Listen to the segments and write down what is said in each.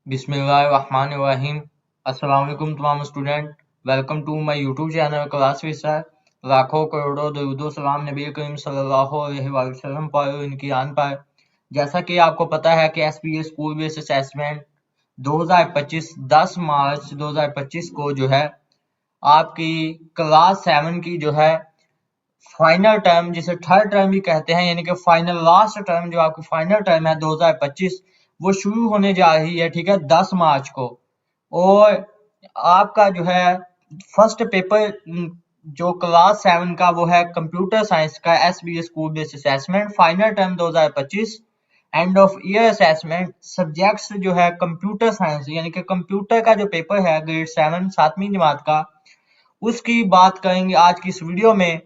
बिस्मिल्लाहिर्रहमानिर्रहीम। अस्सलाम वालेकुम तमाम student. Welcome to my YouTube channel class Vistar. लाखों करोड़ों दरूदो सलाम नबी करीम सल्लल्लाहु अलैहि वसल्लम पर और इनकी आन पर। जैसा कि आपको पता है कि एसबीएस स्कूल बेस्ड असेसमेंट 2025 10 मार्च 2025 को जो है आपकी क्लास 7 की जो है फाइनल टर्म, जिसे थर्ड टर्म भी कहते हैं, यानी कि फाइनल लास्ट टर्म, जो आपकी फाइनल टर्म है 2025, वो शुरू होने जा रही है, ठीक है, 10 मार्च को। और आपका जो है फर्स्ट पेपर जो क्लास 7 का वो है कंप्यूटर साइंस का SBS school based assessment final term 2025 end of year assessment subjects जो है कंप्यूटर साइंस, यानी कि कंप्यूटर का जो पेपर है ग्रेड 7 7वीं जमात का, उसकी बात करेंगे आज की इस वीडियो में।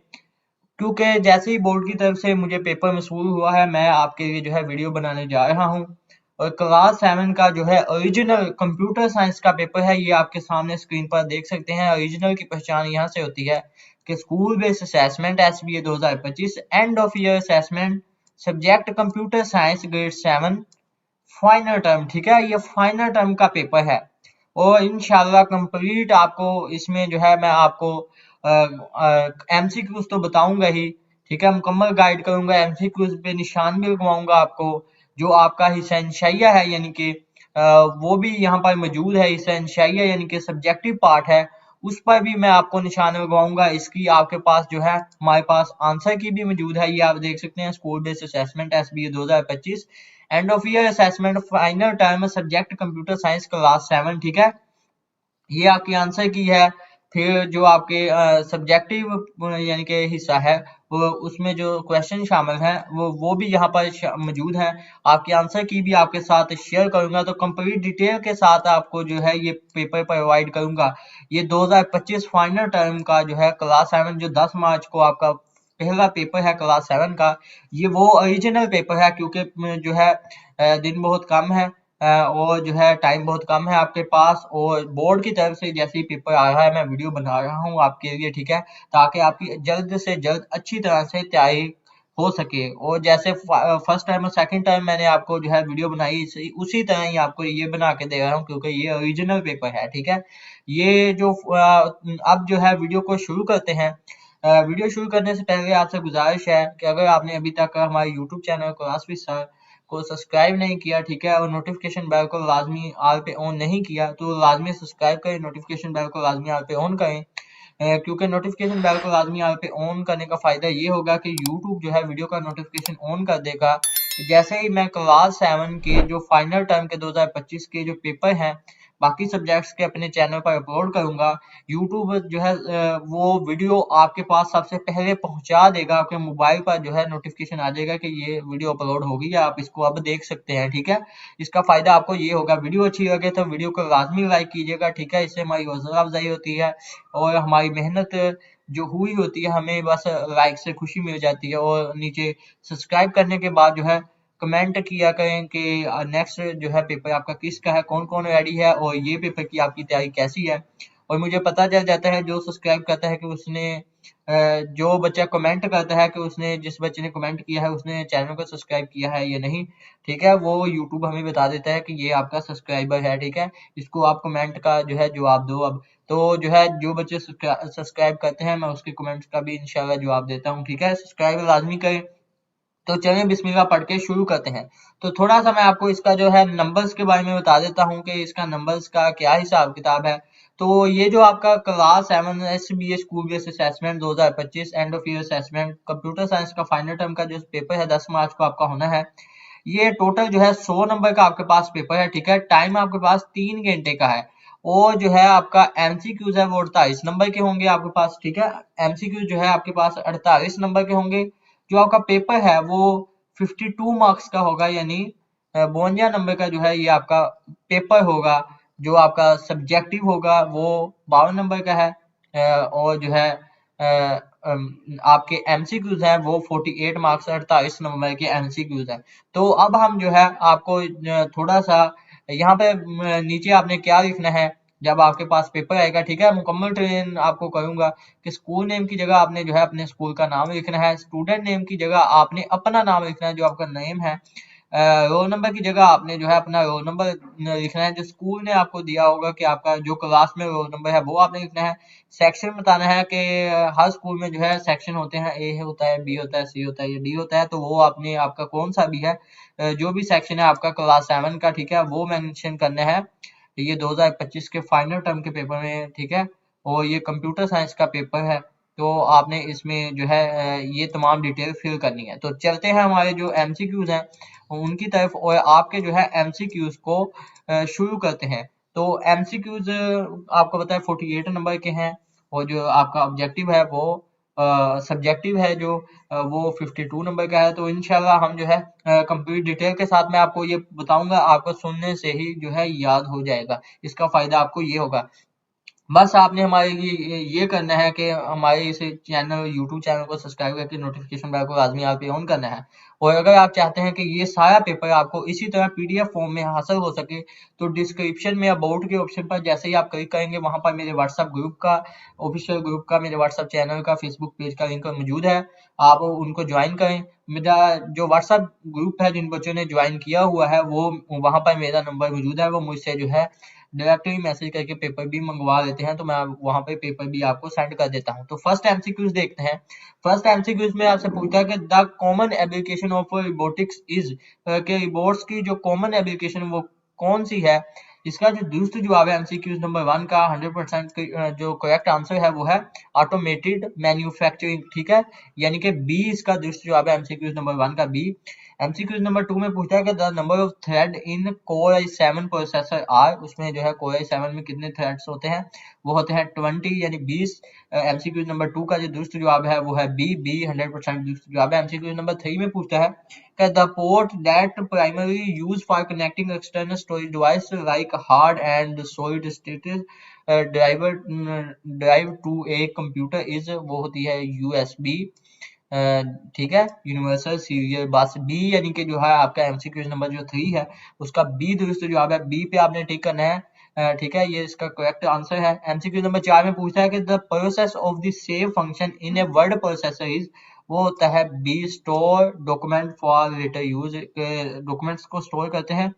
क्योंकि जैसे ही बोर्ड की तरफ से मुझे पेपर मसूल हुआ है, मैं आपके लिए जो है वीडियो बनाने जा रहा हूँ। और क्लास 7 का जो है ओरिजिनल कंप्यूटर साइंस का पेपर है, ये आपके सामने स्क्रीन पर देख सकते हैं। ओरिजिनल की पहचान यहाँ से होती है कि school based assessment SBA 2025 end of year assessment subject computer science grade 7 final term, ठीक है, ये फाइनल टर्म का पेपर है। और इंशाल्लाह कंप्लीट आपको इसमें जो है मैं आपको एमसीक्यूज तो बताऊंगा ही, ठीक है, मुकम्मल गाइड करूंगा, एमसीक्यूज पे निशान भी लगवाऊंगा आपको। जो आपका हिस्सा है, यानी कि वो भी यहाँ पर मौजूद है। हिस्सा यानी कि सब्जेक्टिव पार्ट है, उस पर भी मैं आपको निशान लगवाऊंगा। इसकी आपके पास जो है हमारे पास आंसर की भी मौजूद है, ये आप देख सकते हैं। School based assessment SBA 2025 end of year assessment final term subject computer science class 7, ठीक है, ये आपकी आंसर की है। फिर जो आपके सब्जेक्टिव यानी कि हिस्सा है, वो उसमें जो क्वेश्चन शामिल हैं वो भी यहाँ पर मौजूद है। आपके आंसर की भी आपके साथ शेयर करूंगा, तो कंप्लीट डिटेल के साथ आपको जो है ये पेपर प्रोवाइड करूंगा। ये 2025 फाइनल टर्म का जो है क्लास 7, जो 10 मार्च को आपका पहला पेपर है क्लास 7 का, ये वो ओरिजिनल पेपर है। क्योंकि जो है दिन बहुत कम है, और जो है टाइम बहुत कम है आपके पास, और बोर्ड की तरफ से जैसे ही पेपर आ रहा है मैं वीडियो बना रहा हूँ आपके लिए, ठीक है, ताकि आपकी जल्द से जल्द अच्छी तरह से तैयारी हो सके। और जैसे फर्स्ट टाइम और सेकंड टाइम मैंने आपको जो है वीडियो बनाई, उसी तरह ही आपको ये बना के दे रहा हूँ, क्योंकि ये ओरिजिनल पेपर है, ठीक है। ये जो अब जो है वीडियो को शुरू करते हैं। वीडियो शुरू करने से पहले आपसे गुजारिश है कि अगर आपने अभी तक हमारे YouTube channel class with sir को सब्सक्राइब नहीं किया, ठीक है, और नोटिफिकेशन बेल को लाजमी आल पे ऑन नहीं किया, तो लाजमी सब्सक्राइब करें, नोटिफिकेशन बेल को लाजमी आल पे ऑन करें। क्योंकि नोटिफिकेशन बेल को लाजमी आल पे ऑन करने का फायदा ये होगा कि यूट्यूब जो है वीडियो का नोटिफिकेशन ऑन कर देगा जैसे ही मैं क्लास 7 के जो फाइनल टर्म के 2025 के जो पेपर हैं बाकी सब्जेक्ट्स के अपने चैनल पर अपलोड करूंगा। यूट्यूब जो है वो वीडियो आपके पास सबसे पहले पहुंचा देगा, आपके मोबाइल पर जो है नोटिफिकेशन आ जाएगा कि ये वीडियो अपलोड होगी, या आप इसको अब देख सकते हैं, ठीक है। इसका फायदा आपको ये होगा। वीडियो अच्छी लगे तो वीडियो को लाजमी लाइक कीजिएगा, ठीक है, इससे हमारी हौसला अफजाई होती है और हमारी मेहनत जो हुई होती है हमें बस लाइक से खुशी मिल जाती है। और नीचे सब्सक्राइब करने के बाद जो है कमेंट किया करें कि नेक्स्ट जो है पेपर आपका किसका है, कौन कौन रेडी है, और ये पेपर की आपकी तैयारी कैसी है। और मुझे पता चल जाता है जो सब्सक्राइब करता है कि उसने जो बच्चा कमेंट करता है कि उसने, जिस बच्चे ने कमेंट किया है उसने चैनल को सब्सक्राइब किया है या नहीं, ठीक है, वो यूट्यूब हमें बता देता है कि ये आपका सब्सक्राइबर है, ठीक है। इसको आप कमेंट का जो है जवाब दो अब। तो जो है जो बच्चे सब्सक्राइब करते हैं मैं उसके कमेंट्स का भी इंशाल्लाह जवाब देता हूँ, ठीक है। सब्सक्राइब लाजमी करें। तो चलिए बिस्मिल्लाह पढ़ के शुरू करते हैं। तो थोड़ा सा मैं आपको इसका जो है नंबर्स के बारे में बता देता हूँ कि इसका नंबर्स का क्या हिसाब किताब है। तो ये जो आपका class 7 SBA school based assessment 2025 end of year assessment computer science का फाइनल टर्म का जो पेपर है 10 मार्च को आपका होना है। ये टोटल जो है 100 नंबर का आपके पास पेपर है, ठीक है। टाइम आपके पास 3 घंटे का है। और जो है आपका एमसीक्यूज है वो 48 नंबर के होंगे आपके पास, ठीक है। एमसीक्यूज जो है आपके पास 48 नंबर के होंगे। जो आपका पेपर है वो 52 मार्क्स का होगा, यानी 52 नंबर का जो है ये आपका पेपर होगा। जो आपका सब्जेक्टिव होगा वो 52 नंबर का है। और जो है आपके एमसीक्यूज हैं वो 48 मार्क्स 48 नंबर के एमसीक्यूज हैं। तो अब हम जो है आपको थोड़ा सा यहाँ पे नीचे आपने क्या लिखना है जब आपके पास पेपर आएगा, ठीक है। मुकम्मल ट्रेन आपको करूंगा कि स्कूल नेम की जगह आपने जो है अपने स्कूल का नाम लिखना है, स्टूडेंट नेम की जगह आपने अपना नाम लिखना है जो आपका नेम है। रोल नंबर की जगह आपने जो है अपना रोल नंबर लिखना है, जो स्कूल ने आपको दिया होगा कि आपका जो क्लास में रोल नंबर है वो आपने लिखना है। सेक्शन बताना है कि हर स्कूल में जो है सेक्शन होते हैं, ए होता है, बी होता है, सी होता है या डी होता है, तो वो आपने आपका कौन सा भी है, जो भी सेक्शन है आपका क्लास 7 का, ठीक है, वो मेंशन करना है। ये 2025 के फाइनल टर्म के पेपर में, ठीक है, और ये कंप्यूटर साइंस का पेपर है, तो आपने इसमें जो है ये तमाम डिटेल फिल करनी है। तो चलते हैं हमारे जो एमसीक्यूज हैं उनकी तरफ, और आपके जो है एमसीक्यूज को शुरू करते हैं। तो एमसीक्यूज आपको पता है 48 नंबर के हैं, और जो आपका ऑब्जेक्टिव है वो सब्जेक्टिव है जो वो 52 नंबर का है। तो इंशाल्लाह हम जो है कंप्लीट डिटेल के साथ मैं आपको ये बताऊंगा, आपको सुनने से ही जो है याद हो जाएगा। इसका फायदा आपको ये होगा, बस आपने हमारे लिए ये करना है कि हमारे इस चैनल यूट्यूब चैनल को सब्सक्राइब करके नोटिफिकेशन बेल को लाजमी आप पे ऑन करना है। और अगर आप चाहते हैं कि ये सारा पेपर आपको इसी तरह पीडीएफ फॉर्म में हासिल हो सके, तो डिस्क्रिप्शन में अबाउट के ऑप्शन पर जैसे ही आप क्लिक करेंगे, वहां पर मेरे व्हाट्सएप ग्रुप का, ऑफिशियल ग्रुप का, मेरे व्हाट्सएप चैनल का, फेसबुक पेज का लिंक मौजूद है, आप उनको ज्वाइन करें। मेरा जो व्हाट्सएप ग्रुप है, जिन बच्चों ने ज्वाइन किया हुआ है, वो वहां पर मेरा नंबर मौजूद है, वो मुझसे जो है डायरेक्टली मैसेज करके पेपर भी मंगवा लेते हैं, तो मैं वहां पे पेपर भी आपको सेंड कर देता हूँ। तो फर्स्ट एमसीक्यूज देखते हैं। फर्स्ट एमसीक्यूज में आपसे पूछता है कि the common application of robotics is, कि रोबोट्स की जो कॉमन एप्लीकेशन वो कौन सी है। इसका जो दुरुस्त जवाब है एमसीक्यूज नंबर 1 का 100% जो करेक्ट आंसर है वो है ऑटोमेटेड मैन्युफैक्चरिंग, ठीक है, यानी कि बी इसका दुरुस्त जवाब है एमसीक्यूज नंबर 1 का बी। एमसीक्यूज नंबर 2 में पूछा है कि the number of thread in core i7 processor are, उसमें जो है कोर i7 में कितने थ्रेड्स होते हैं, वो होते हैं 20 यानी 20। एमसीक्यूज नंबर 2 का जो दुरुस्त जवाब है वो है बी 100% दुरुस्त जवाब है। एमसीक्यूज नंबर 3 में पूछता है कि the port that primary use for connecting external storage device like hard and solid state driver drive to a computer is, वो होती है यूएसबी, ठीक है, यूनिवर्सल सीरियल बस। बी यानी कि जो है आपका एमसीक्यू नंबर जो 3 है उसका बी दुरुस्त जवाब है, बी पे आपने टिक करना है, ठीक है, ये इसका करेक्ट आंसर है। एमसीक्यू नंबर 4 में पूछता है कि the process of the save function in a word processor is, वो होता है B store document for later use, documents को स्टोर करते हैं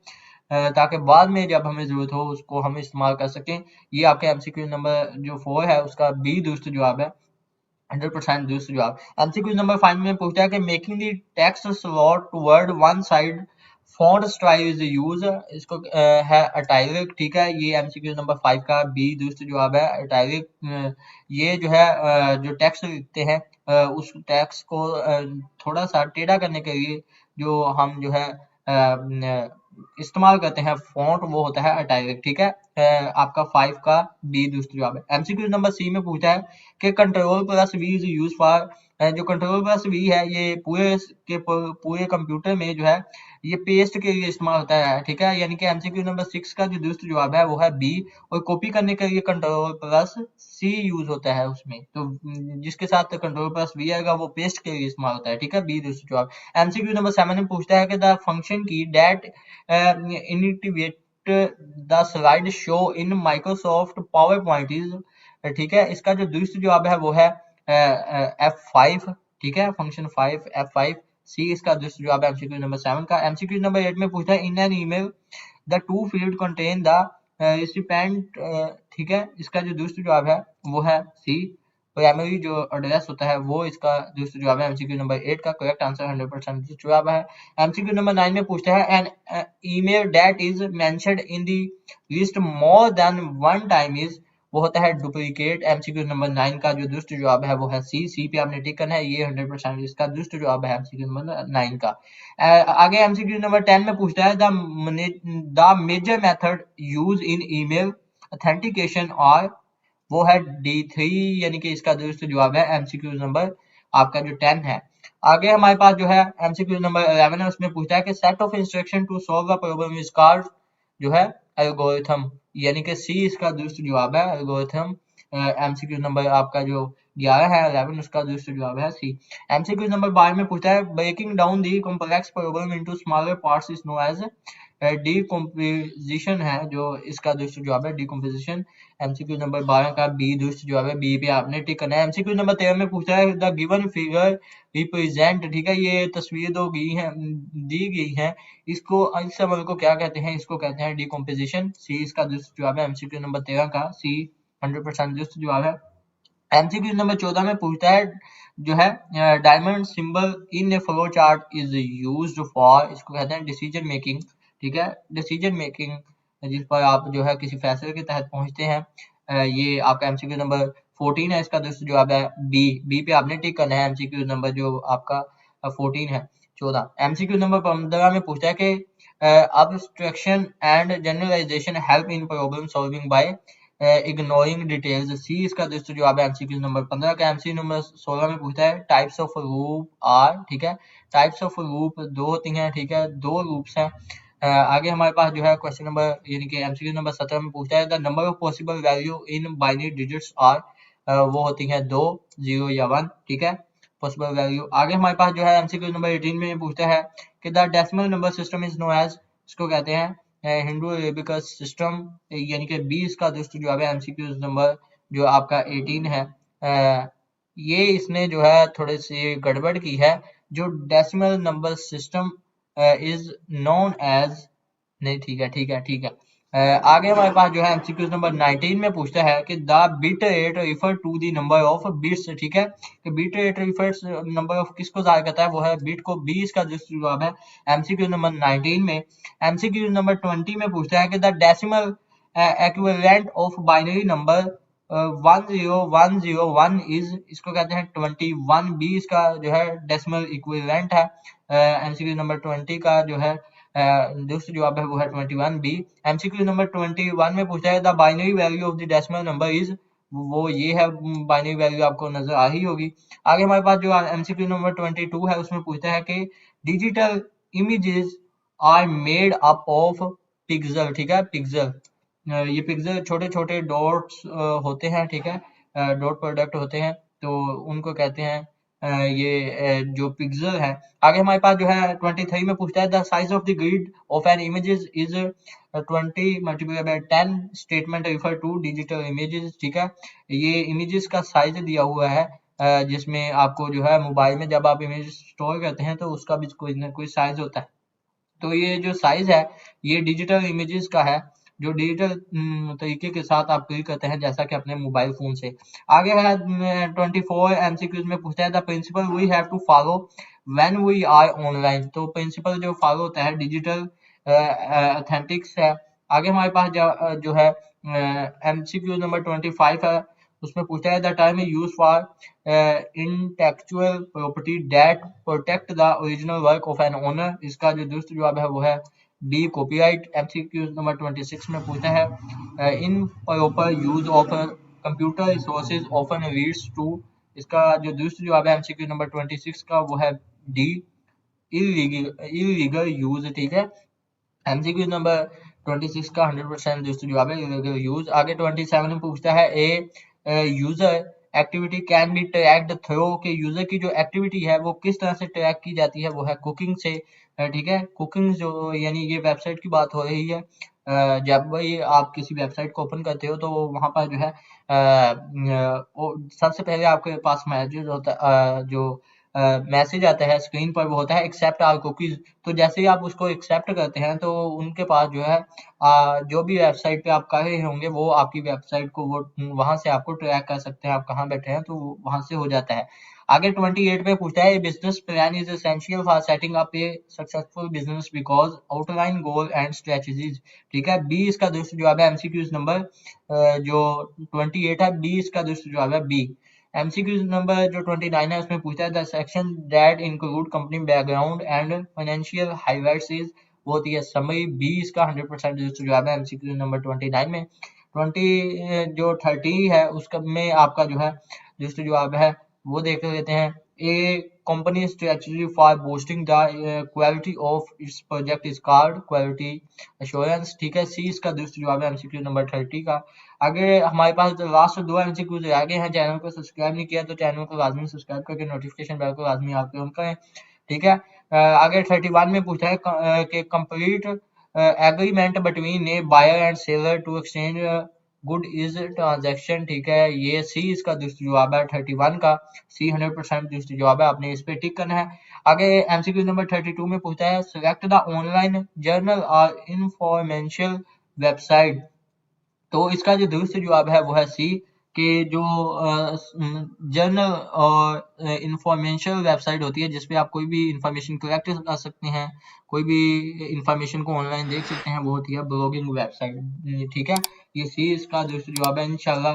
ताकि बाद में जब हमें जरूरत हो उसको हम इस्तेमाल कर सकें। ये आपका एमसीक्यू नंबर जो 4 है उसका बी दुरुस्त जवाब है, 100% दूसरी जवाब। एमसीक्यू नंबर 5 में पूछता है कि making the text slot word one side font style is use, इसको है इटैलिक, ठीक है, ये एमसीक्यू नंबर 5 का बी दूसरी जवाब है इटैलिक। ये जो है जो टेक्स्ट लिखते हैं उस टेक्स्ट को थोड़ा सा टेढ़ा करने के लिए जो हम जो है इस्तेमाल करते हैं फॉन्ट, वो होता है इटैलिक, ठीक है, आपका 5 का बी दूसरी जवाब है। एमसीक्यू नंबर सी में पूछा है कि control plus V is use for, जो कंट्रोल प्लस वी है ये पूरे कंप्यूटर में जो है ये पेस्ट के लिए इस्तेमाल होता है, ठीक है, यानी कि एमसीक्यू नंबर 6 का जो दूसरा जवाब है वो है बी, और कॉपी करने के लिए कंट्रोल प्लस सी यूज होता है उसमें, तो जिसके साथ कंट्रोल प्लस वी आएगा वो पेस्ट के लिए इस्तेमाल होता है, ठीक है, बी दूसरा जवाब। एमसीक्यू नंबर 7 में पूछता है कि the function key that initiate the slide show in Microsoft PowerPoint is, ठीक है, इसका जो दूसरा जवाब है वो है F5, ठीक है, फंक्शन 5 F5 सी इसका दूसरा जवाब है एमसीक्यू नंबर 7 का। एमसीक्यू नंबर 8 में पूछता है in an email the two field contain the recipient, ठीक है, इसका जो दूसरा जवाब है वो है सी, प्राइमरी जो एड्रेस होता है वो इसका दूसरा जवाब है एमसीक्यू नंबर 8 का करेक्ट आंसर 100% जवाब है। एमसीक्यू नंबर 9 में पूछता है an email that is mentioned in the list more than one time is, वो होता है डुप्लीकेट। एमसीक्यू नंबर 9 का जो दुष्ट जवाब है वो है सी पे आपने टिक करना है, ये 100% इसका दुष्ट जवाब है एमसीक्यू नंबर 9 का। आगे एमसीक्यू नंबर 10 में पूछता है the major method use in email authentication और, वो है D3, यानी कि इसका दुरुस्त जवाब है एमसीक्यू नंबर आपका जो 10 है। आगे हमारे पास जो है एमसीक्यू नंबर 11 है, उसमें पूछता है कि set of instruction to solve a problem is called, जो है एल्गोरिथम, यानी कि सी इसका दुरुस्त जवाब है एल्गोरिथम। एमसीक्यू नंबर आपका जो 11 है 11 उसका दुरुस्त जवाब है सी। एमसीक्यू नंबर 12 में पूछता है breaking down the complex problem into smaller parts is known as, decomposition है जो इसका दुरुस्त जवाब है डीकम्पोजिशन। एमसीक्यू नंबर 12 का बी दुरुस्त जवाब है, बी पे आपने टिक करना है। एमसीक्यू नंबर 13 में पूछा है द गिवन फिगर रिप्रेजेंट, ठीक है, ये तस्वीर दी गई है, इसको इस अमल को क्या कहते हैं, इसको कहते हैं डीकम्पोजिशन। सी इसका दुरुस्त जवाब है एमसीक्यू नंबर 13 का, सी 100% दुरुस्त जवाब है। एमसीक्यू नंबर 14 में पूछता है जो है diamond symbol in A flow chart is used for, इसको कहते हैं डिसीजन मेकिंग, ठीक है, डिसीजन मेकिंग जिस पर आप जो है किसी फैसले के तहत पहुंचते हैं। ये आपका एमसीक्यू नंबर 14 है, इसका दोस्तों जवाब है बी, बी पे आपने टिक करना है एमसीक्यू नंबर जो आपका 14 है 14। एमसीक्यू नंबर 15 में पूछता है कि abstraction and generalisation help in problem solving by ignoring details, see इसका दोस्तों जवाब है एमसीक्यू नंबर 15 का। एमसीक्यू नंबर 16 में पूछता है टाइप्स ऑफ लूप आर, ठीक है, टाइप्स ऑफ लूप दो होती हैं, ठीक है, दो लूप्स हैं। आगे हमारे पास जो है क्वेश्चन नंबर यानी कि एमसीक्यू नंबर 17 में पूछता है the number of possible value in binary digits are, वो होती हैं 2, 0 या 1, ठीक है, पॉसिबल वैल्यू। आगे हमारे पास जो है एमसीक्यू नंबर 18 में पूछता है कि the decimal number system is known as, इसको कहते हैं हिंदू अरेबिकस सिस्टम, यानी कि 20 का दोस्तों जवाब है एमसीक्यू नंबर जो आपका 18 है। ये इसने जो है थोड़ी सी गड़बड़ की है, जो decimal number system is known as, नहीं ठीक है ठीक है ठीक है। आगे हमारे पास जो है एमसीक्यू नंबर 19 में पूछता है कि the bit rate refer to the number of bits, ठीक है, कि bit rate refers number of किसको जाहिर करता है, वो है बिट को, 20 का जो जवाब है एमसीक्यू नंबर 19 में। एमसीक्यू नंबर 20 में पूछता है कि the decimal equivalent of binary number 10101 is, इसको कहते हैं 21, बी इसका जो है डेसिमल इक्विवेलेंट है। एमसीक्यू नंबर 20 का जो है दूसरा जवाब है वो है 21 बी। एमसीक्यू नंबर 21 में पूछा है the binary value of the decimal number is, वो ये है, बाइनरी वैल्यू आपको नजर आ ही होगी। आगे हमारे पास जो एमसीक्यू नंबर 22 है उसमें पूछता है कि digital images are made up of pixel, ठीक है, पिक्सल, ये पिक्सल छोटे छोटे डॉट्स होते हैं, ठीक है, डॉट प्रोडक्ट होते हैं, तो उनको कहते हैं जो पिक्सल है। आगे हमारे पास जो है 23 में पूछता है the size of the grid of an images is 20 multiply by 10 statement refer to digital images, ठीक है, ये इमेजेस का साइज दिया हुआ है, जिसमें आपको जो है मोबाइल में जब आप इमेज स्टोर करते हैं तो उसका भी कोई ना कोई साइज होता है, तो ये जो साइज है ये डिजिटल इमेजेस का है, जो डिजिटल तरीके के साथ आप क्लिक करते हैं जैसा कि अपने मोबाइल फोन से। आगे है 24 एमसीक्यूज में पूछता है the principle we have to follow when we are online, तो प्रिंसिपल जो फॉलो होता है डिजिटल ऑथेंटिक्स है। आगे हमारे पास जो है एमसीक्यू नंबर 25 है, उसमें पूछता है the term use for intellectual property that protect the original work of an owner, इसका जो दूसरा जवाब है वो है बी कॉपीराइट। एमसीक्यू नंबर 26 में पूछता है improper use of computer resources often leads to, इसका जो दूसरा जवाब है एमसीक्यू नंबर 26 का वो है डी इलीगल यूज, ठीक है, एमसीक्यू नंबर 26 का 100% दोस्तों जवाब है इलीगल यूज। आगे 27 में पूछता है a user activity can be tracked through, के यूजर की जो एक्टिविटी है वो किस तरह से ट्रैक की जाती है, वो है कुकिंग से, ठीक है, कुकिंग जो यानी ये वेबसाइट की बात हो रही है। जब भाई आप किसी वेबसाइट को ओपन करते हो तो वहां पर जो है सबसे पहले आपके पास मैसेज होता जो मैसेज आता है स्क्रीन पर, वो होता है एक्सेप्ट आवर कुकीज, तो जैसे ही आप उसको एक्सेप्ट करते हैं तो उनके पास जो है जो भी वेबसाइट पे आप कर रहे होंगे वो आपकी वेबसाइट को वो वहां से आपको ट्रैक कर सकते हैं, आप कहाँ बैठे हैं तो वहां से हो जाता है। आगे 28 पे पूछता है business plan is essential for setting up A successful business because outline goal and strategies, ठीक है, बी इसका दूसरा जवाब है एमसीक्यूज नंबर जो 28 है, बी इसका दूसरा जवाब है बी। एमसीक्यू नंबर जो 29 है उसमें पूछता है the section that include company background and financial highlights is, वो होती है समरी, बी इसका 100% जवाब है एमसीक्यू नंबर 29 में। 30 है उसका में आपका जो है दूसरा जवाब है वो देख लेते हैं, a company strategy for boosting the quality of its project is called quality assurance, ठीक है, सी इसका दूसरा जवाब है एमसीक्यू नंबर 30 का। आगे हमारे पास लास्ट 2 एमसीक्यूज आगे हैं, चैनल को सब्सक्राइब नहीं किया तो चैनल को लाजमी सब्सक्राइब करके नोटिफिकेशन बेल को लाजमी आप ऑन करें, ठीक है। आगे 31 में पूछा है कि complete agreement between a buyer and seller to exchange good is transaction, ठीक है। ये सी इसका दुरुस्त जवाब है 31 का, सी 100% दुरुस्त जवाब है, आपने इस पे टिक करना है। आगे एमसीक्यू नंबर 32 में पूछता है सिलेक्ट द ऑनलाइन जर्नल और इंफॉर्मेशनल वेबसाइट। तो इसका जो दुरुस्त जवाब है वो है सी, कि जो जर्नल और इंफॉर्मेशनल वेबसाइट होती है जिसपे आप कोई भी इंफॉर्मेशन कलेक्ट कर सकते हैं, कोई भी इंफॉर्मेशन को ऑनलाइन देख सकते हैं, वो होती है ब्लॉगिंग वेबसाइट, ठीक है। ये सी इसका दुरुस्त जवाब है। इंशाल्लाह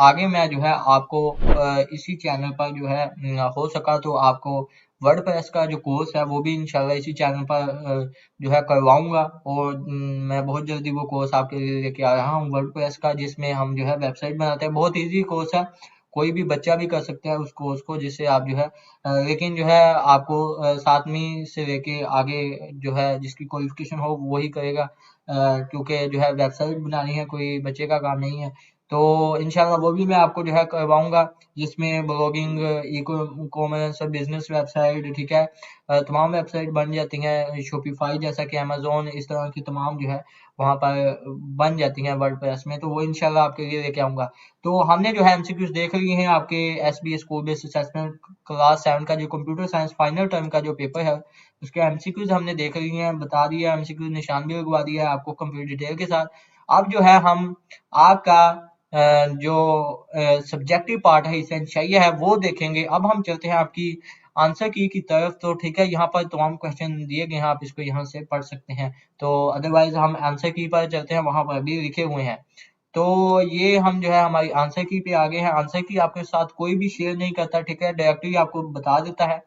आगे मैं जो है आपको इसी चैनल पर जो है हो सका तो आपको वर्डप्रेस का जो कोर्स है वो भी इंशाल्लाह इसी चैनल पर जो है करवाऊंगा, और मैं बहुत जल्दी वो कोर्स आपके लिए लेके आ रहा हूँ वर्डप्रेस का, जिसमें हम जो है वेबसाइट बनाते हैं। बहुत इजी कोर्स है, कोई भी बच्चा भी कर सकता है उस कोर्स को, जिससे आप जो है लेकिन जो है आपको 7वीं से लेके आगे जो है जिसकी क्वालिफिकेशन हो वही करेगा, क्योंकि जो है वेबसाइट बनानी है, कोई बच्चे का काम नहीं है। तो इंशाल्लाह वो भी मैं आपको जो है करवाऊंगा, जिसमें blogging, e commerce, business website, ठीक है, तमाम वेबसाइट बन जाती हैं, शॉपिफाई जैसा कि अमेज़न, इस तरह की तमाम जो है वहाँ पर बन जाती हैं वर्डप्रेस में, तो वो इंशाल्लाह आपके लिए लेके आऊँगा। तो हमने जो है एमसीक्यूज़ देख लिए हैं आपके SBS school based assessment class 7 का जो कंप्यूटर साइंस फाइनल टर्म का जो पेपर है, उसके एमसीक्यूज़ हमने देख लिए हैं, बता दिया, एमसीक्यूज़ निशान भी लगवा दिया है आपको कंप्लीट डिटेल के साथ। अब जो है हम आपका जो सब्जेक्टिव पार्ट है, एसेंशिया है, वो देखेंगे। अब हम चलते हैं आपकी आंसर की तरफ। तो ठीक है, यहाँ पर तमाम क्वेश्चन दिए गए हैं, आप इसको यहाँ से पढ़ सकते हैं। तो अदरवाइज हम आंसर की पर चलते हैं, वहां पर भी लिखे हुए हैं। तो ये हम जो है हमारी आंसर की पे आगे हैं। आंसर की आपके साथ कोई भी शेयर नहीं करता, ठीक है, डायरेक्टली आपको बता देता है,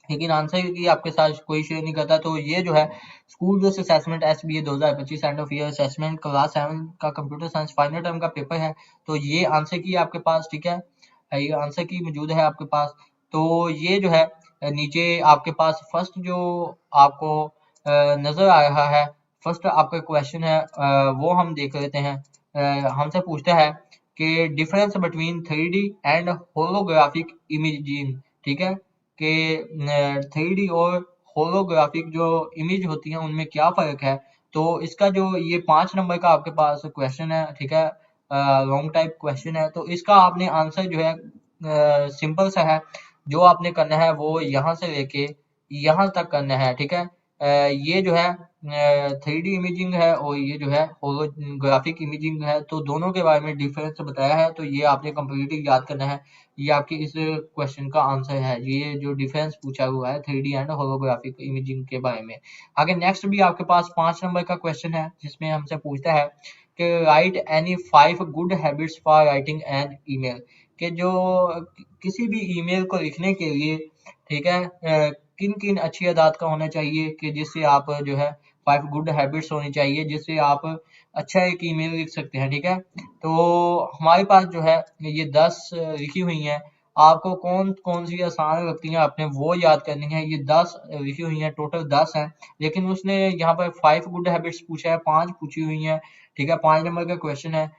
लेकिन आंसर की आपके साथ कोई शेयर नहीं करता। तो ये जो है school based assessment SBA 2025 end of year assessment class 7 का कंप्यूटर साइंस फाइनल टर्म का पेपर है। तो ये आंसर की आपके पास, ठीक है, ये आंसर की मौजूद है आपके पास। तो ये जो है नीचे आपके पास फर्स्ट जो आपको नजर आ रहा है, फर्स्ट आपका क्वेश्चन है, वो हम देख लेते हैं। हमसे पूछता है कि difference between 3D and holographic imaging, ठीक है, कि 3D और होलोग्राफिक जो इमेज होती है उनमें क्या फर्क है। तो इसका जो ये 5 नंबर का आपके पास क्वेश्चन है, ठीक है, लॉन्ग टाइप क्वेश्चन है। तो इसका आपने आंसर जो है सिंपल सा है, जो आपने करना है वो यहाँ से लेके यहाँ तक करना है, ठीक है। ये जो है 3D इमेजिंग है और ये जो है होलोग्राफिक इमेजिंग है, तो दोनों के बारे में डिफरेंस बताया है, तो ये आपने कंप्लीटली याद करना है। ये आपके इस क्वेश्चन का आंसर है, ये जो डिफरेंस पूछा हुआ है 3D एंड होलोग्राफिक इमेजिंग के बारे में। आगे नेक्स्ट भी आपके पास 5 नंबर का क्वेश्चन है, जिसमें हमसे पूछता है कि right any 5 good habits for writing an email, कि जो किसी भी ईमेल को लिखने के लिए, ठीक है, किन किन अच्छी आदत का होना चाहिए, कि जिससे आप जो है 5 गुड हैबिट्स होनी चाहिए जिससे आप अच्छा एक ईमेल लिख सकते हैं, ठीक है। तो हमारे पास जो है ये 10 लिखी हुई हैं, आपको कौन कौन सी आसान लगती हैं आपने वो याद करनी है। ये 10 लिखी हुई हैं, टोटल 10 हैं, लेकिन उसने यहाँ पर 5 गुड हैबिट्स पूछा है, 5 पूछी हुई हैं, ठीक है। 5 नंबर का क्वेश्चन है,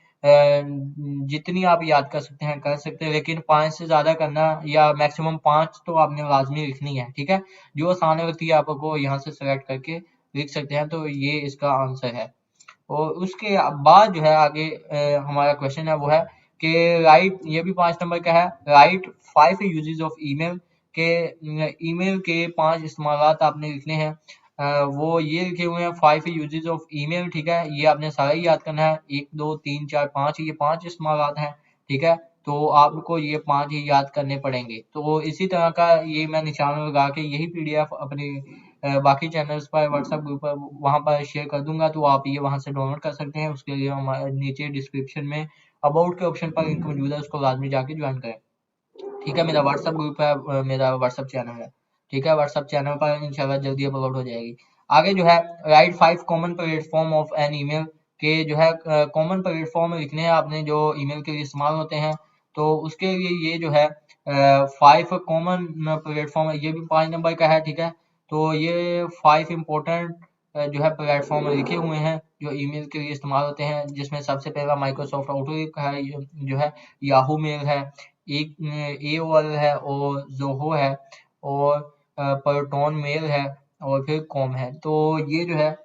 जितनी आप याद कर सकते हैं कर सकते हैं, लेकिन 5 से ज्यादा करना, या मैक्सिमम 5 तो आपने लाजमी लिखनी है, ठीक है। जो आसान लगती है आपको यहाँ से सेलेक्ट करके लिख सकते हैं, तो ये इसका आंसर है। और उसके बाद जो है आगे हमारा क्वेश्चन है वो है कि राइट, ये भी 5 नंबर का है, राइट 5 यूजेस ऑफ ईमेल, के ईमेल के 5 इस्तेमालात आपने लिखने हैं। वो ये लिखे हुए हैं 5 यूजेस ऑफ ईमेल, ठीक है, ये आपने सारा ही याद करना है, 1 2 3 4 5, ये 5 इस्तेमालात हैं, ठीक है। तो आपको ये 5 ही याद करने पड़ेंगे। तो इसी तरह का ये मैं निशान लगा के यही पीडीएफ अपने बाकी चैनल्स पर, व्हाट्सएप ग्रुप पर, वहां पर शेयर कर दूंगा, तो आप ये वहां से डाउनलोड कर सकते हैं। उसके लिए हमारे नीचे डिस्क्रिप्शन में अबाउट के ऑप्शन पर लिंक मौजूद है, उसको लाजमी जाके ज्वाइन करें, ठीक है। मेरा व्हाट्सएप ग्रुप है, मेरा व्हाट्सएप चैनल है, ठीक है। व्हाट्सएप चैनल पर इंशाल्लाह जल्दी अपलोड हो जाएगी। आगे जो है right 5 common platform of an email, के जो है कॉमन प्लेटफॉर्म लिखने हैं आपने जो ईमेल के लिए इस्तेमाल होते हैं। तो उसके लिए ये जो है 5 कॉमन प्लेटफॉर्म, ये भी 5 नंबर का है, ठीक है। तो ये 5 इम्पोर्टेंट जो है प्लेटफॉर्म लिखे हुए हैं जो ईमेल के लिए इस्तेमाल होते हैं, जिसमें सबसे पहला माइक्रोसॉफ्ट आउटलुक है, जो है याहू मेल है, एक एओएल है और जोहो है, और प्रोटॉन मेल है, और फिर कॉम है। तो ये जो है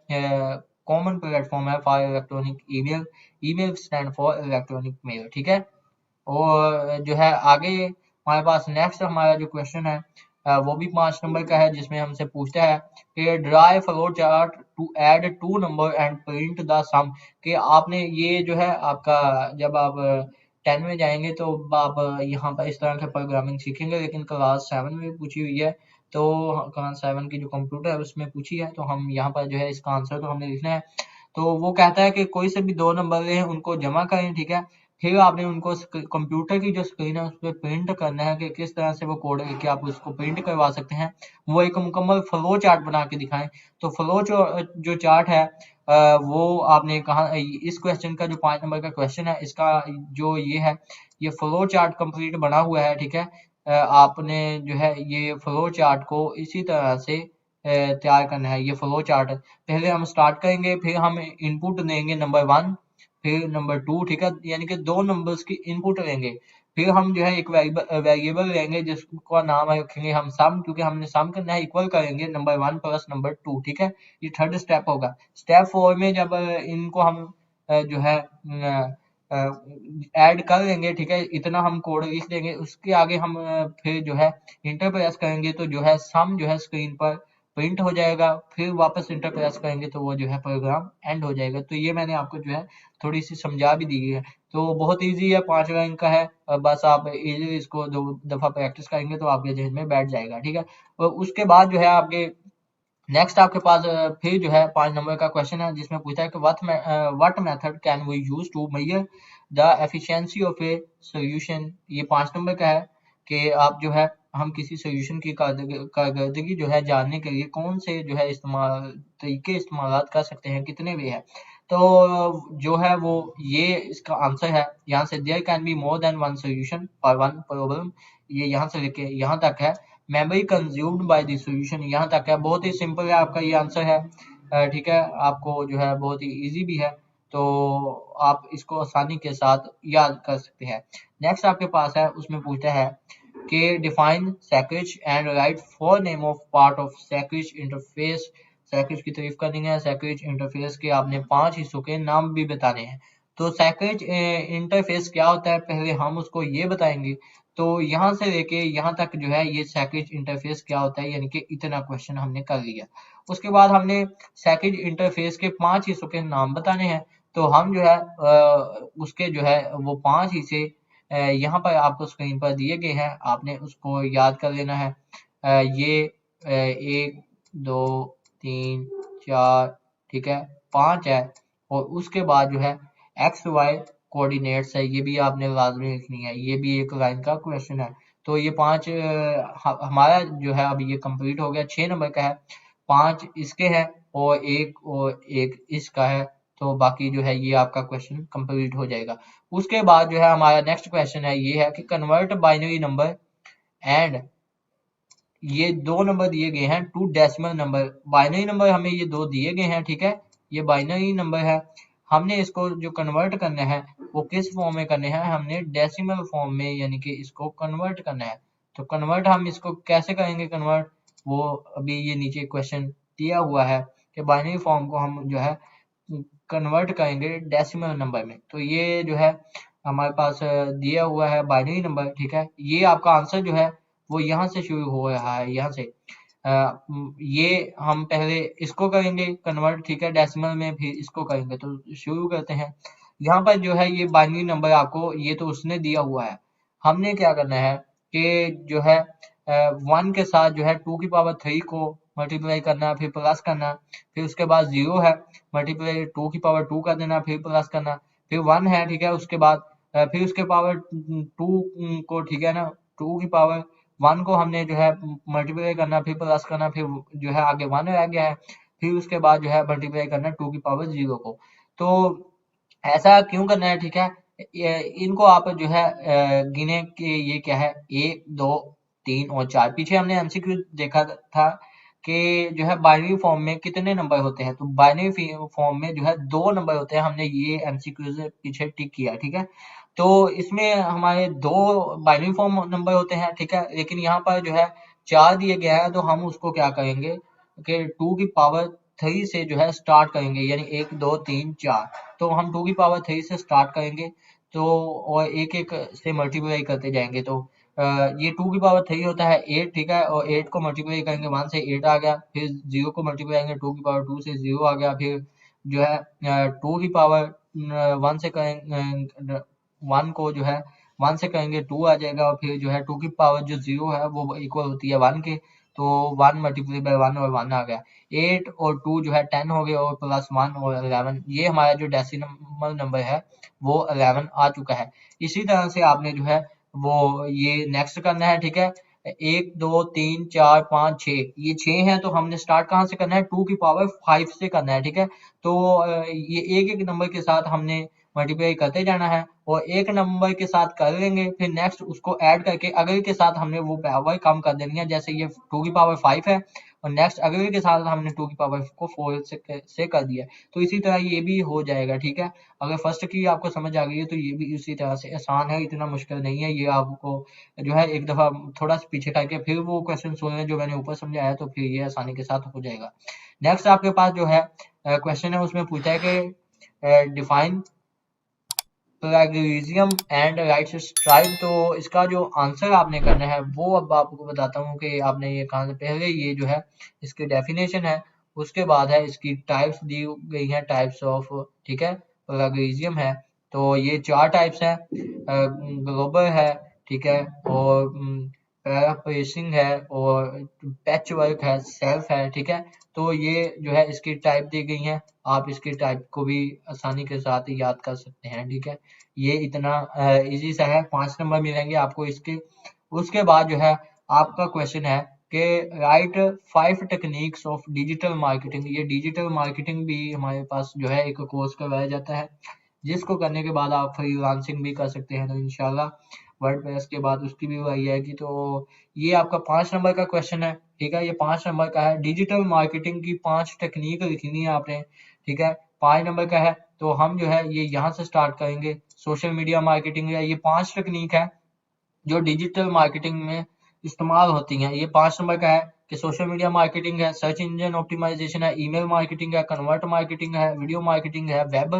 कॉमन प्लेटफॉर्म है for electronic email. Email stand for electronic mail, ठीक है। और जो है आगे हमारे पास नेक्स्ट हमारा जो क्वेश्चन है वो भी 5 नंबर का है, जिसमें हमसे पूछता है कि draw flow chart to add two number and print the sum. कि आपने ये जो है आपका जब आप 10 में जाएंगे तो आप यहाँ पर इस तरह के प्रोग्रामिंग सीखेंगे, लेकिन क्लास 7 में भी पूछी हुई है। तो क्लास 7 की जो कंप्यूटर है उसमें पूछी है, तो हम यहाँ पर जो है इसका आंसर तो हमने लिखना है। तो वो कहता है कि कोई से भी 2 नंबर लें, उनको जमा करें, ठीक है। फिर आपने उनको कंप्यूटर की जो स्क्रीन है उस पर प्रिंट करना है कि किस तरह से वो कोड है कि आप उसको प्रिंट करवा सकते हैं। वो एक मुकम्मल फ्लो चार्ट बना के दिखाएं। तो फ्लो जो चार्ट है वो आपने कहा, इस क्वेश्चन का जो 5 नंबर का क्वेश्चन है इसका जो ये फ्लो चार्ट कंप्लीट बना हुआ है, ठीक है। आपने जो है ये फ्लो चार्ट को इसी तरह से तैयार करना है। ये फ्लो चार्ट पहले हम स्टार्ट करेंगे, फिर हम इनपुट देंगे नंबर 1, फिर नंबर 2, ठीक है, यानी कि 2 नंबर्स की इनपुट लेंगे। फिर हम जो है एक वेरिएबल लेंगे जिसका नाम रखेंगे हम सम, क्योंकि हमने सम करना है, इक्वल करेंगे नंबर 1 प्लस नंबर 2, ठीक है। ये थर्ड स्टेप होगा। स्टेप 4 में जब इनको हम जो है ऐड कर लेंगे, ठीक है, इतना हम कोड लिख देंगे। उसके आगे हम फिर जो है इंटर प्रेस करेंगे तो जो है सम जो है स्क्रीन पर प्रिंट हो जाएगा। फिर वापस इंटर प्रेस करेंगे तो वो जो है प्रोग्राम एंड हो जाएगा। तो ये मैंने आपको जो है थोड़ी सी समझा भी दी है। तो बहुत इजी है, 5 लाइन का है। बस आप इजीली इसको 2 दफा प्रैक्टिस करेंगे तो आपके जहन में बैठ जाएगा, ठीक है। और उसके बाद जो है आपके नेक्स्ट आपके पास फिर जो है 5 नंबर का क्वेश्चन है, जिसमें पूछा है कि what method can we use to measure the efficiency of a solution. ये 5 नंबर का है कि आप जो है हम किसी सॉल्यूशन की कारकर्दगी जो है जानने के लिए कौन से जो है इस्तेमाल कर सकते हैं, कितने वे हैं। तो जो है वो ये इसका आंसर है। यहाँ से there can be more than one solution for one problem, ये यहाँ से लेके यहाँ तक है। Memory consumed by the solution, यहाँ तक है। बहुत ही सिंपल है आपका ये आंसर है, ठीक है। आपको जो है बहुत ही इजी भी है, तो आप इसको आसानी के साथ याद कर सकते हैं। नेक्स्ट आपके पास है, उसमें पूछता है कि define Scratch and write four name of part of Scratch interface. Scratch की तारीफ करनी है, सैकरेज इंटरफेस के आपने 5 हिस्सों के नाम भी बताने हैं। तो सैकरेज इंटरफेस क्या होता है पहले हम उसको ये बताएंगे। तो यहाँ से लेके यहाँ तक जो है ये सैकरेज इंटरफेस क्या होता है, यानी कि इतना क्वेश्चन हमने कर लिया। उसके बाद हमने सैकरेज इंटरफेस के 5 हिस्सों के नाम बताने हैं। तो हम जो है उसके जो है वो 5 हिस्से यहाँ पर आपको स्क्रीन पर दिए गए हैं, आपने उसको याद कर लेना है। ये 1 2 3 4, ठीक है, 5 है। और उसके बाद जो है एक्स वाई कोऑर्डिनेट्स है, ये भी आपने लाजमी लिखनी है। ये भी एक लाइन का क्वेश्चन है। तो ये 5 हमारा जो है अभी ये कंप्लीट हो गया। 6 नंबर का है, 5 इसके हैं और एक इसका है। तो बाकी जो है ये आपका क्वेश्चन कंप्लीट हो जाएगा। उसके बाद जो है हमारा नेक्स्ट क्वेश्चन है, ये है कि कन्वर्ट बाइनरी नंबर एंड, ये 2 नंबर दिए गए हैं to decimal number. Binary number हमें ये 2 दिए गए हैं, ठीक है। ये बाइनरी नंबर है, हमने इसको जो कन्वर्ट करना है वो किस फॉर्म में करने हैं, हमने डेसिमल फॉर्म में, यानी कि इसको कन्वर्ट करना है। तो कन्वर्ट हम इसको कैसे करेंगे कन्वर्ट, वो अभी ये नीचे क्वेश्चन दिया हुआ है कि बाइनरी फॉर्म को हम जो है कन्वर्ट करेंगे डेसिमल नंबर में। तो ये जो है हमारे पास दिया हुआ है बाइनरी नंबर, ठीक है। ये आपका आंसर जो है वो यहाँ से शुरू हो रहा है, यहाँ से ये हम पहले इसको करेंगे कन्वर्ट, ठीक है, डेसिमल में, फिर इसको करेंगे। तो शुरू करते हैं। यहाँ पर जो है ये बाइनरी नंबर आपको ये तो उसने दिया हुआ है। हमने क्या करना है कि जो है 1 के साथ जो है 2 की पावर 3 को मल्टीप्लाई करना, फिर प्लस करना। फिर उसके बाद 0 है, मल्टीप्लाई 2 की पावर 2 कर देना, फिर प्लस करना। फिर 1 है, ठीक है। उसके बाद फिर उसके पावर 2 को, ठीक है ना, 2 की पावर 1 को हमने जो है मल्टीप्लाई करना, फिर प्लस करना, फिर जो है आगे 1 रह गया है। फिर उसके बाद जो है मल्टीप्लाई करना 2 की पावर 0 को। तो ऐसा क्यों करना है, ठीक है। इनको आप जो है गिने कि ये क्या है, 1 2 3 और 4। पीछे हमने एमसीक्यू देखा था कि जो है बाइनरी फॉर्म में कितने नंबर होते हैं। तो बाइनरी फॉर्म में जो है 2 नंबर होते हैं, हमने ये एमसीक्यू से पीछे टिक किया, ठीक है। तो इसमें हमारे 2 बाइनरी फॉर्म नंबर होते हैं, ठीक है। लेकिन यहाँ पर जो है 4 दिए गया है, तो हम उसको क्या करेंगे, के 2 की पावर 3 से जो है स्टार्ट करेंगे, यानी 1 2 3 4, तो हम 2 की पावर 3 से स्टार्ट करेंगे तो और एक एक से मल्टीप्लाई करते जाएंगे। तो ये 2 की पावर 3 होता है 8, ठीक है, और 8 को मल्टीप्लाई करेंगे 1 से 8 आ गया, फिर 0 को मल्टीप्लाई करेंगे 2 की पावर 2 से 0 आ गया, फिर जो है 2 की पावर 1 से करेंगे 1 को जो है 1 से करेंगे 2 आ जाएगा, और फिर जो है 2 की पावर जो 0 है वो इक्वल होती है 1 के, तो 1 मल्टीप्लाई बाय 1 और 1 आ गया। 8 और 2 जो है 10 हो गया, और प्लस 1 और 11, ये हमारा जो डेसिमल नंबर है वो 11 आ चुका है। इसी तरह से आपने जो है वो ये नेक्स्ट करना है, ठीक है। 1 2 3 4 5 6, ये 6 है, तो हमने स्टार्ट कहाँ से करना है, 2 की पावर 5 से करना है, ठीक है। तो ये एक एक नंबर के साथ हमने मल्टीप्लाई करते जाना है, और एक नंबर के साथ कर लेंगे, फिर नेक्स्ट उसको ऐड करके अगले के साथ हमने वो पावर कम कर देनी है। जैसे ये 2 की पावर 5 है, और नेक्स्ट अगले के साथ हमने 2 की पावर को 4 से कर दिया, तो इसी तरह ये भी हो जाएगा, ठीक है। अगर फर्स्ट की आपको समझ आ गई है तो ये भी इसी तरह से आसान है, इतना मुश्किल नहीं है। ये आपको जो है एक दफा थोड़ा सा पीछे करके फिर वो क्वेश्चन सुन लें जो मैंने ऊपर समझाया, तो फिर ये आसानी के साथ हो जाएगा। नेक्स्ट आपके पास जो है क्वेश्चन है, उसमें पूछा है कि define plagiarism and rights strike. तो इसका जो आंसर आपने करना है वो अब आपको बताता हूँ कि आपने ये कहाँ से, पहले ये जो है इसकी डेफिनेशन है, उसके बाद है इसकी टाइप्स दी गई हैं, टाइप्स ऑफ, ठीक है, प्लेगरिज्म है। तो ये 4 टाइप्स हैं, ग्लोबल है, ठीक है, और पैराफ्रेजिंग है, और पैच वर्क है, सेल्फ है, ठीक है। तो ये जो है इसकी टाइप दी गई हैं, आप इसकी टाइप को भी आसानी के साथ याद कर सकते हैं, ठीक है। ये इतना इजी सा है, 5 नंबर मिलेंगे आपको इसके। उसके बाद जो है आपका क्वेश्चन है कि right 5 techniques of digital marketing. ये डिजिटल मार्केटिंग भी हमारे पास जो है एक कोर्स करवाया जाता है, जिसको करने के बाद आप फ्रीलांसिंग भी कर सकते हैं। तो इंशाल्लाह वर्डप्रेस के बाद उसकी भी आई आएगी। तो ये आपका 5 नंबर का क्वेश्चन है, ठीक है, ये 5 नंबर का है। डिजिटल मार्केटिंग की 5 टेक्निक लिखनी है आपने, ठीक है, 5 नंबर का है। तो हम जो है ये यहाँ से स्टार्ट करेंगे, सोशल मीडिया मार्केटिंग है, ये 5 टेक्निक है जो डिजिटल मार्केटिंग में इस्तेमाल होती हैं। ये 5 नंबर का है कि सोशल मीडिया मार्केटिंग है, सर्च इंजन ऑप्टिमाइजेशन है, ईमेल मार्केटिंग है, कन्वर्ट मार्केटिंग है, वीडियो मार्केटिंग है, वेब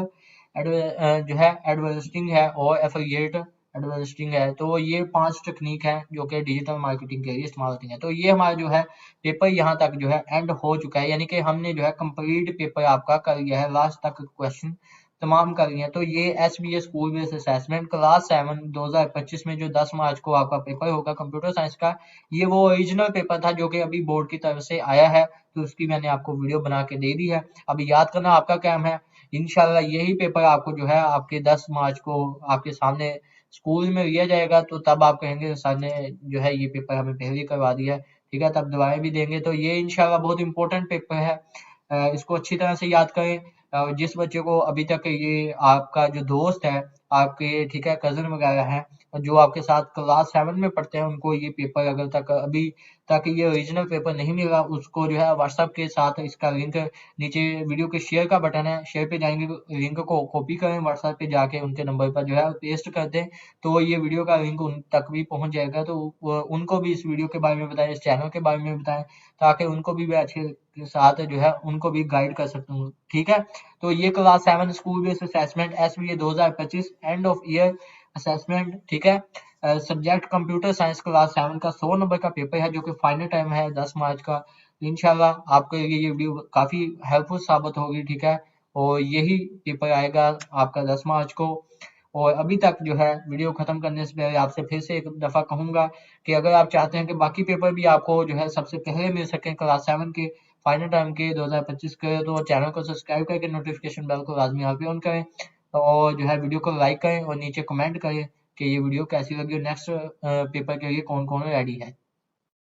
जो है एडवर्टाइजिंग है, और एफिलिएट एडवर्टाइजिंग है। तो ये 5 टेक्निक है जो कि डिजिटल मार्केटिंग के लिए इस्तेमाल होती हैं। तो ये हमारा जो है पेपर यहाँ तक जो है एंड हो चुका है, यानी कि हमने जो है कंप्लीट पेपर आपका कर लिया है, लास्ट तक क्वेश्चन तमाम कर लिए हैं। तो ये SBS school based assessment class 7 2025 में जो 10 मार्च को आपका पेपर होगा कंप्यूटर साइंस का, ये वो ओरिजिनल पेपर था जो कि अभी बोर्ड की तरफ से आया है, तो उसकी मैंने आपको वीडियो बना के दे दी है। अभी याद करना आपका काम है। इंशाल्लाह यही पेपर आपको जो है आपके 10 मार्च को आपके सामने स्कूल में लिया जाएगा, तो तब आप कहेंगे सर ने जो है ये पेपर हमें पहले ही करवा दिया है, ठीक है, तब दुआएं भी देंगे। तो ये इंशाल्लाह बहुत इंपॉर्टेंट पेपर है, इसको अच्छी तरह से याद करें। जिस बच्चे को अभी तक ये आपका जो दोस्त है आपके, ठीक है, कजन वगैरह है जो आपके साथ क्लास 7 में पढ़ते हैं, उनको ये पेपर अगर तक अभी तक ये ओरिजिनल पेपर नहीं मिला, उसको जो है व्हाट्सएप के साथ इसका लिंक नीचे वीडियो के शेयर का बटन है, शेयर पे जाएंगे, लिंक को कॉपी करें, व्हाट्सएप पे जाके उनके नंबर पर जो है पेस्ट कर दें, तो ये वीडियो का लिंक उन तक भी पहुंच जाएगा। तो उनको भी इस वीडियो के बारे में बताएं, इस चैनल के बारे में बताएं, ताकि उनको भी मैं अच्छे के साथ जो है उनको भी गाइड कर सकता हूँ, ठीक है। तो ये class 7 school based assessment SBA 2025 end of year assessment, ठीक है, सब्जेक्ट कंप्यूटर साइंस क्लास 7 का 100 नंबर का पेपर है, जो कि फाइनल टाइम है 10 मार्च का। इंशाल्लाह आपके लिए ये वीडियो काफी हेल्पफुल साबित होगी, ठीक है, और यही पेपर आएगा आपका 10 मार्च को। और अभी तक जो है वीडियो खत्म करने से पहले आपसे फिर से एक दफा कहूंगा कि अगर आप चाहते हैं कि बाकी पेपर भी आपको जो है सबसे पहले मिल सके क्लास 7 के फाइनल टाइम के 2025 के, तो चैनल को सब्सक्राइब करके नोटिफिकेशन बेल को लाजमी यहाँ पे ऑन करें, और जो है वीडियो को लाइक करें और नीचे कमेंट करें कि ये वीडियो कैसी लगी और नेक्स्ट पेपर के लिए कौन कौन रेडी है।